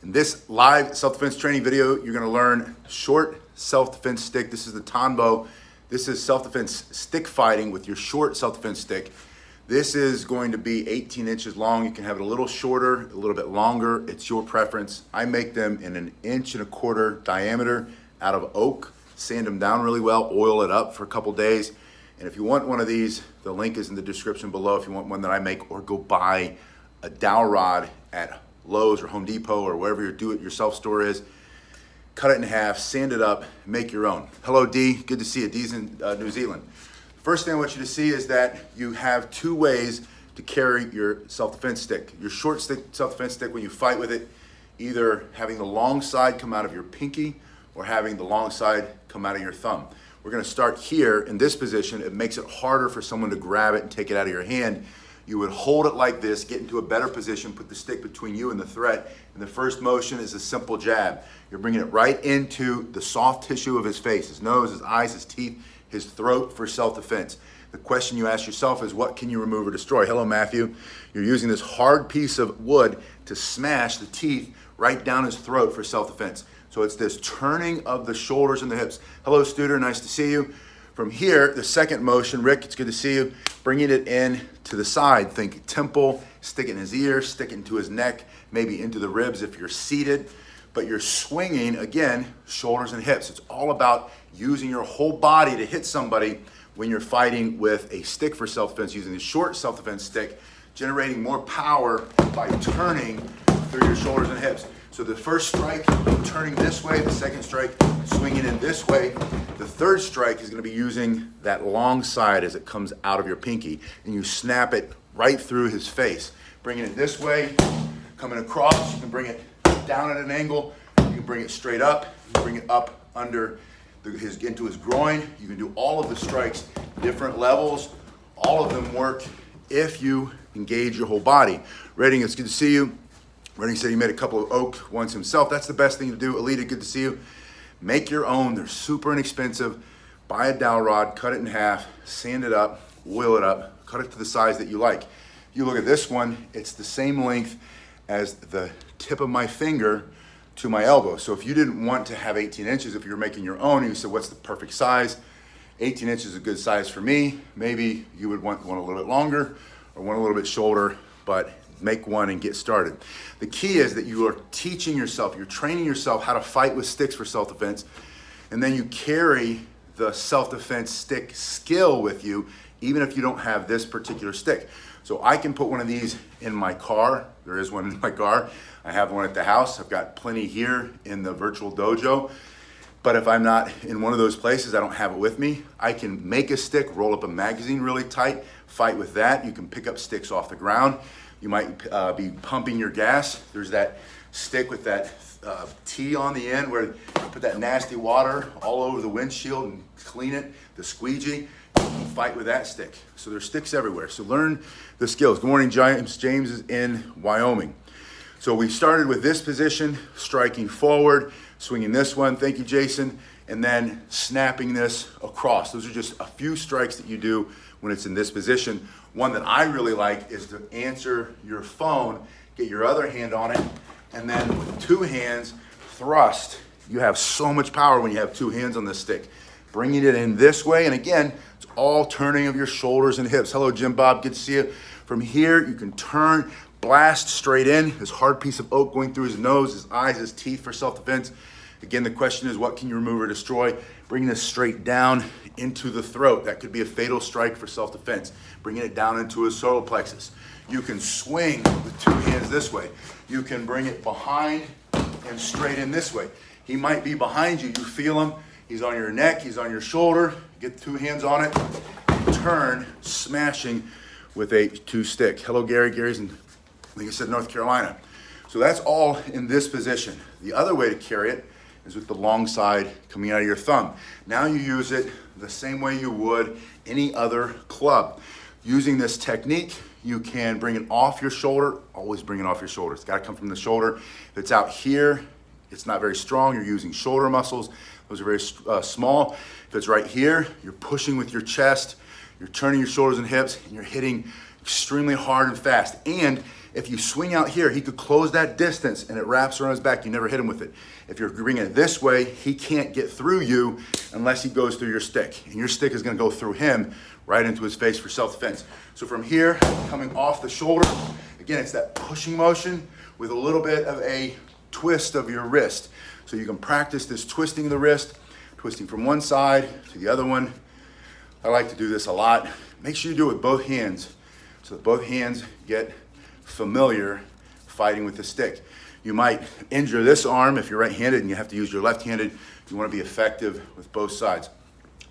In this live self-defense training video, you're gonna learn short self-defense stick. This is the Tanbo. This is self-defense stick fighting with your short self-defense stick. This is going to be 18 inches long. You can have it a little shorter, a little bit longer. It's your preference. I make them in 1.25 inch diameter out of oak, sand them down really well, oil it up for a couple days. And if you want one of these, the link is in the description below if you want one that I make, or go buy a dowel rod at Lowe's or Home Depot or wherever your do-it-yourself store is. Cut it in half, sand it up, make your own. Hello, D. Good to see you. D's in New Zealand. First thing I want you to see is that you have two ways to carry your self-defense stick. Your short stick, self-defense stick, when you fight with it, either having the long side come out of your pinky or having the long side come out of your thumb. We're gonna start here in this position. It makes it harder for someone to grab it and take it out of your hand. You would hold it like this, get into a better position, put the stick between you and the threat, and the first motion is a simple jab. You're bringing it right into the soft tissue of his face, his nose, his eyes, his teeth, his throat for self-defense. The question you ask yourself is, what can you remove or destroy? Hello, Matthew. You're using this hard piece of wood to smash the teeth right down his throat for self-defense. So it's this turning of the shoulders and the hips. Hello, Studer, nice to see you. From here, the second motion, Rick, it's good to see you, bringing it in to the side. Think temple, stick it in his ear, stick it into his neck, maybe into the ribs if you're seated. But you're swinging, again, shoulders and hips. It's all about using your whole body to hit somebody when you're fighting with a stick for self-defense, using the short self-defense stick, generating more power by turning through your shoulders and hips. So the first strike, turning this way, the second strike, swinging in this way. The third strike is gonna be using that long side as it comes out of your pinky, and you snap it right through his face. Bringing it this way, coming across, you can bring it down at an angle, you can bring it straight up, you can bring it up under into his groin. You can do all of the strikes, different levels. All of them work if you engage your whole body. Redding, it's good to see you. Redding said he made a couple of oak ones himself. That's the best thing to do. Alita, good to see you. Make your own. They're super inexpensive. Buy a dowel rod, cut it in half, sand it up, oil it up, cut it to the size that you like. You look at this one, it's the same length as the tip of my finger to my elbow. So if you didn't want to have 18 inches, if you were making your own, and you said, what's the perfect size? 18 inches is a good size for me. Maybe you would want one a little bit longer or one a little bit shorter, but make one and get started. The key is that you are teaching yourself, you're training yourself how to fight with sticks for self-defense, and then you carry the self-defense stick skill with you, even if you don't have this particular stick. So I can put one of these in my car. There is one in my car. I have one at the house. I've got plenty here in the virtual dojo. But if I'm not in one of those places, I don't have it with me, I can make a stick, roll up a magazine really tight, fight with that. You can pick up sticks off the ground. You might be pumping your gas. There's that stick with that T on the end where you put that nasty water all over the windshield and clean it, the squeegee. You can fight with that stick. So there's sticks everywhere. So learn the skills. Good morning, James. James is in Wyoming. So we started with this position, striking forward, swinging this one. Thank you, Jason. And then snapping this across. Those are just a few strikes that you do when it's in this position. One that I really like is to answer your phone, get your other hand on it, and then with two hands, thrust. You have so much power when you have two hands on this stick. Bringing it in this way, and again, it's all turning of your shoulders and hips. Hello, Jim Bob, good to see you. From here, you can turn, blast straight in, this hard piece of oak going through his nose, his eyes, his teeth for self-defense. Again, the question is, what can you remove or destroy? Bringing this straight down into the throat. That could be a fatal strike for self-defense. Bringing it down into his solar plexus. You can swing with two hands this way. You can bring it behind and straight in this way. He might be behind you. You feel him. He's on your neck. He's on your shoulder. Get two hands on it. And turn, smashing with a two stick. Hello, Gary. Gary's in, like I said, North Carolina. So that's all in this position. The other way to carry it is with the long side coming out of your thumb. Now you use it the same way you would any other club. Using this technique, you can bring it off your shoulder. Always bring it off your shoulder. It's gotta come from the shoulder. If it's out here, it's not very strong. You're using shoulder muscles. Those are very small. If it's right here, you're pushing with your chest. You're turning your shoulders and hips, and you're hitting extremely hard and fast. And if you swing out here, he could close that distance and it wraps around his back. You never hit him with it. If you're bringing it this way, he can't get through you unless he goes through your stick. And your stick is gonna go through him right into his face for self-defense. So from here, coming off the shoulder, again, it's that pushing motion with a little bit of a twist of your wrist. So you can practice this twisting of the wrist, twisting from one side to the other one. I like to do this a lot. Make sure you do it with both hands so that both hands get familiar fighting with the stick. You might injure this arm if you're right-handed and you have to use your left-handed. You want to be effective with both sides.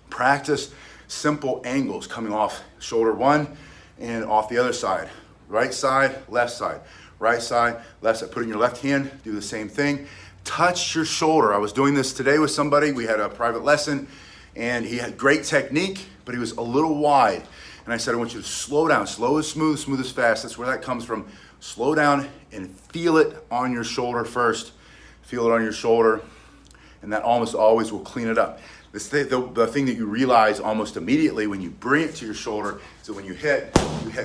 Practice simple angles coming off shoulder one and off the other side. Right side, left side. Right side, left side. Put it in your left hand, do the same thing. Touch your shoulder. I was doing this today with somebody. We had a private lesson and he had great technique, but he was a little wide. And I said, I want you to slow down. Slow is smooth, smooth is fast. That's where that comes from. Slow down and feel it on your shoulder first. Feel it on your shoulder, and that almost always will clean it up. The thing that you realize almost immediately when you bring it to your shoulder is that when you hit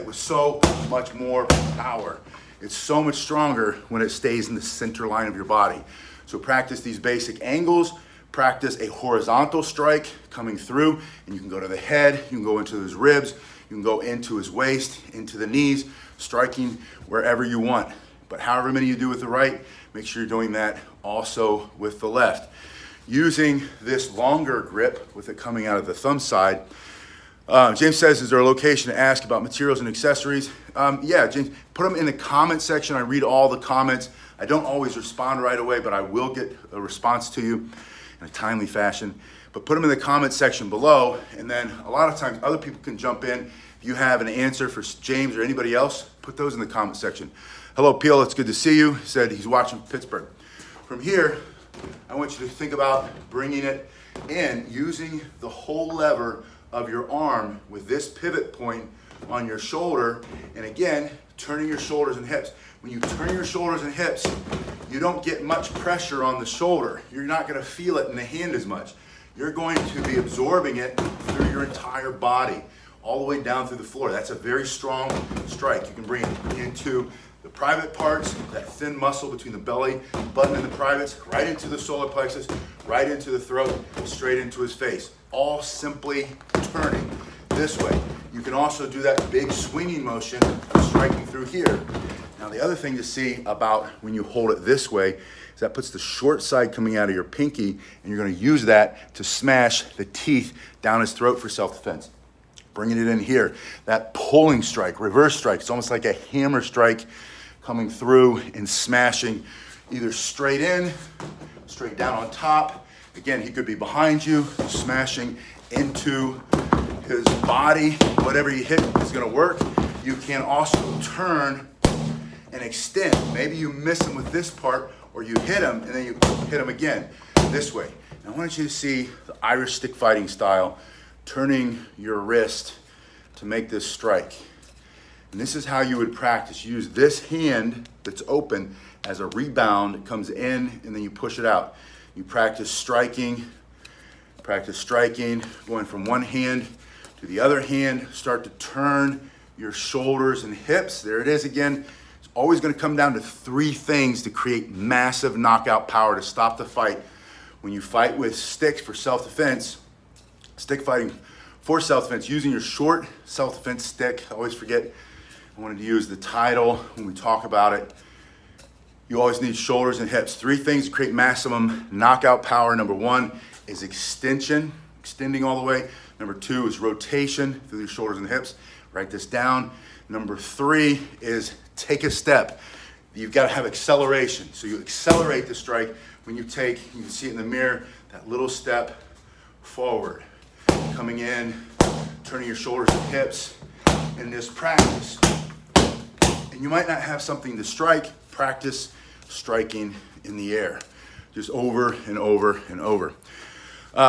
with so much more power. It's so much stronger when it stays in the center line of your body. So practice these basic angles. Practice a horizontal strike coming through, and you can go to the head, you can go into his ribs, you can go into his waist, into the knees, striking wherever you want. But however many you do with the right, make sure you're doing that also with the left. Using this longer grip with it coming out of the thumb side, James says, is there a location to ask about materials and accessories? Yeah, James, put them in the comment section. I read all the comments. I don't always respond right away, but I will get a response to you in a timely fashion. But put them in the comment section below, and then a lot of times other people can jump in. If you have an answer for James or anybody else, put those in the comment section. Hello, Peel, it's good to see you. He said he's watching Pittsburgh. From here, I want you to think about bringing it in, using the whole lever of your arm with this pivot point on your shoulder, and again, turning your shoulders and hips. When you turn your shoulders and hips, you don't get much pressure on the shoulder. You're not gonna feel it in the hand as much. You're going to be absorbing it through your entire body, all the way down through the floor. That's a very strong strike. You can bring it into the private parts, that thin muscle between the belly button and the privates, right into the solar plexus, right into the throat, straight into his face. All simply turning this way. You can also do that big swinging motion of striking through here. Now the other thing to see about when you hold it this way is that puts the short side coming out of your pinky, and you're gonna use that to smash the teeth down his throat for self-defense. Bringing it in here, that pulling strike, reverse strike, it's almost like a hammer strike coming through and smashing either straight in, straight down on top. Again, he could be behind you, smashing into his body. Whatever you hit is gonna work. You can also turn and extend. Maybe you miss him with this part, or you hit him and then you hit him again this way. Now I want you to see the Irish stick fighting style, turning your wrist to make this strike. And this is how you would practice. Use this hand that's open as a rebound. It comes in and then you push it out. You practice striking, going from one hand to the other hand. Start to turn your shoulders and hips. There it is again. It's always going to come down to three things to create massive knockout power to stop the fight. When you fight with sticks for self-defense, stick fighting for self-defense, using your short self-defense stick. I always forget, I wanted to use the title when we talk about it. You always need shoulders and hips. Three things to create maximum knockout power. Number one is extension, extending all the way. Number two is rotation through your shoulders and hips. Write this down. Number three is take a step. You've got to have acceleration. So you accelerate the strike when you take, you can see it in the mirror, that little step forward. Coming in, turning your shoulders and hips in this practice. And you might not have something to strike, practice striking in the air. Just over and over and over.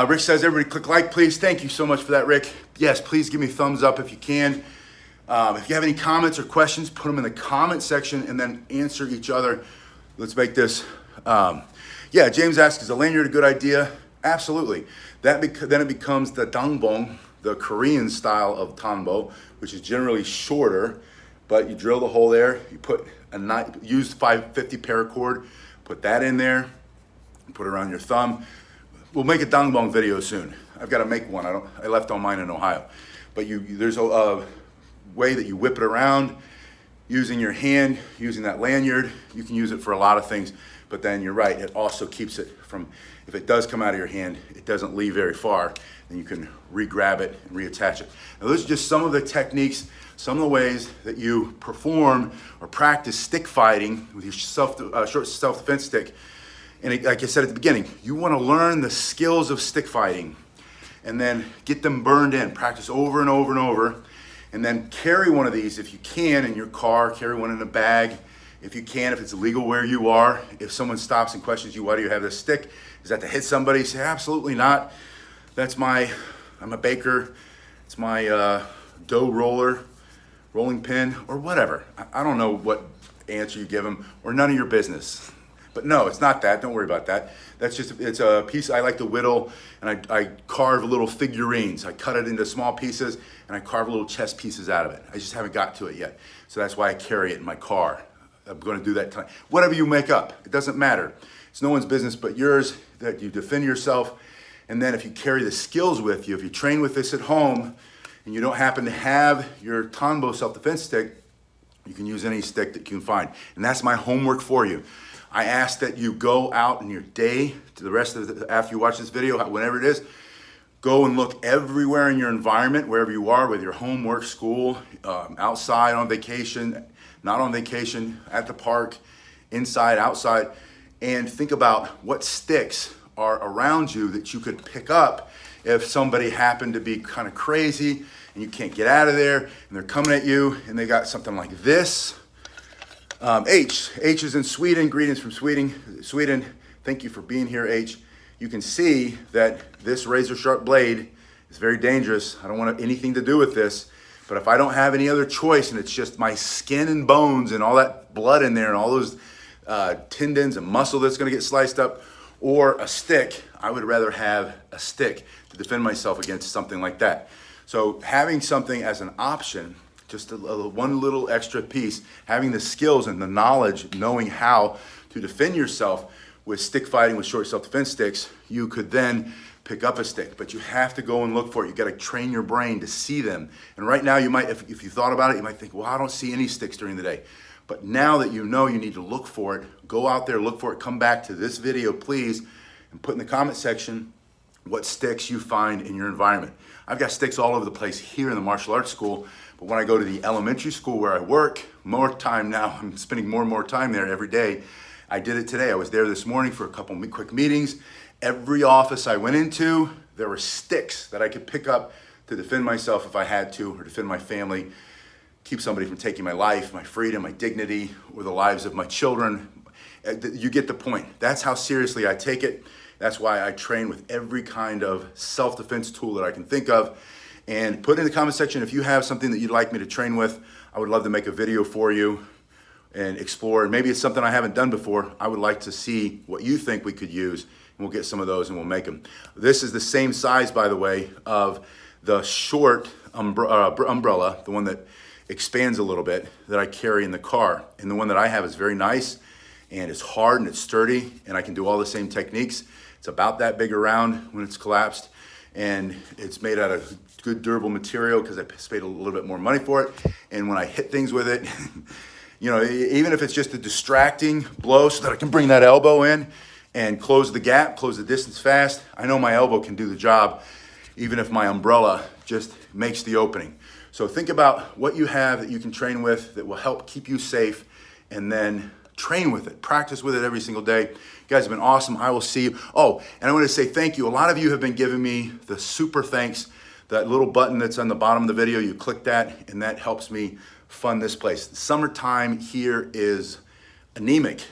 Rick says, everybody click like, please. Thank you so much for that, Rick. Yes, please give me a thumbs up if you can. If you have any comments or questions, put them in the comment section and then answer each other. Let's make this. Yeah, James asks, is a lanyard a good idea? Absolutely. Then it becomes the dangbong, the Korean style of tanbo, which is generally shorter, but you drill the hole there, you put a used 550 paracord, put that in there, put it around your thumb. We'll make a dongbong video soon. I've got to make one. I left all mine in Ohio. But there's a way that you whip it around using your hand, using that lanyard. You can use it for a lot of things, but then you're right, it also keeps it from, if it does come out of your hand, it doesn't leave very far, and you can re-grab it and reattach it. Now those are just some of the techniques, some of the ways that you perform or practice stick fighting with your short self-defense stick. And like I said at the beginning, you want to learn the skills of stick fighting and then get them burned in, practice over and over and over. And then carry one of these if you can in your car, carry one in a bag if you can, if it's legal where you are. If someone stops and questions you, why do you have this stick? Is that to hit somebody? Say, absolutely not. I'm a baker. It's my dough rolling pin, or whatever. I don't know what answer you give them, or none of your business. But no, it's not that. Don't worry about that. It's a piece I like to whittle, and I carve little figurines. I cut it into small pieces, and I carve little chess pieces out of it. I just haven't got to it yet. So that's why I carry it in my car. I'm going to do that tonight. Whatever you make up, it doesn't matter. It's no one's business but yours, that you defend yourself. And then if you carry the skills with you, if you train with this at home, and you don't happen to have your Tanbo self-defense stick, you can use any stick that you can find. And that's my homework for you. I ask that you go out in your day, to the rest of after you watch this video, whenever it is, go and look everywhere in your environment, wherever you are, whether you're home, work, school, outside, on vacation, not on vacation, at the park, inside, outside, and think about what sticks are around you that you could pick up if somebody happened to be kind of crazy and you can't get out of there and they're coming at you and they got something like this. H is in Sweden, greetings from Sweden. Thank you for being here, H. You can see that this razor sharp blade is very dangerous. I don't want anything to do with this, but if I don't have any other choice and it's just my skin and bones and all that blood in there and all those tendons and muscle that's gonna get sliced up, or a stick, I would rather have a stick to defend myself against something like that. So having something as an option, just one little extra piece, having the skills and the knowledge, knowing how to defend yourself with stick fighting with short self-defense sticks, you could then pick up a stick, but you have to go and look for it. You got to train your brain to see them. And right now you might, if you thought about it, you might think, well, I don't see any sticks during the day. But now that you know you need to look for it, go out there, look for it, come back to this video, please, and put in the comment section what sticks you find in your environment. I've got sticks all over the place here in the martial arts school, but when I go to the elementary school where I work, more time now, I'm spending more and more time there every day. I did it today. I was there this morning for a couple quick meetings. Every office I went into, there were sticks that I could pick up to defend myself if I had to, or defend my family, keep somebody from taking my life, my freedom, my dignity, or the lives of my children. You get the point. That's how seriously I take it. That's why I train with every kind of self-defense tool that I can think of. And put in the comment section if you have something that you'd like me to train with. I would love to make a video for you and explore. And maybe it's something I haven't done before. I would like to see what you think we could use, and we'll get some of those and we'll make them. This is the same size, by the way, of the short umbrella, the one that expands a little bit, that I carry in the car. And the one that I have is very nice, and it's hard and it's sturdy, and I can do all the same techniques. It's about that big around when it's collapsed, and it's made out of good durable material because I paid a little bit more money for it. And when I hit things with it, you know, even if it's just a distracting blow so that I can bring that elbow in and close the gap, close the distance fast, I know my elbow can do the job, even if my umbrella just makes the opening. So think about what you have that you can train with that will help keep you safe, and then train with it, practice with it every single day. You guys have been awesome. I will see you. Oh, and I want to say thank you. A lot of you have been giving me the super thanks. That little button that's on the bottom of the video, you click that, and that helps me fund this place. The summertime here is anemic.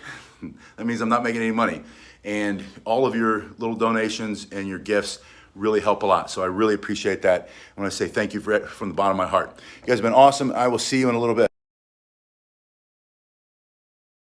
That means I'm not making any money. And all of your little donations and your gifts really help a lot. So I really appreciate that. I want to say thank you from the bottom of my heart. You guys have been awesome. I will see you in a little bit.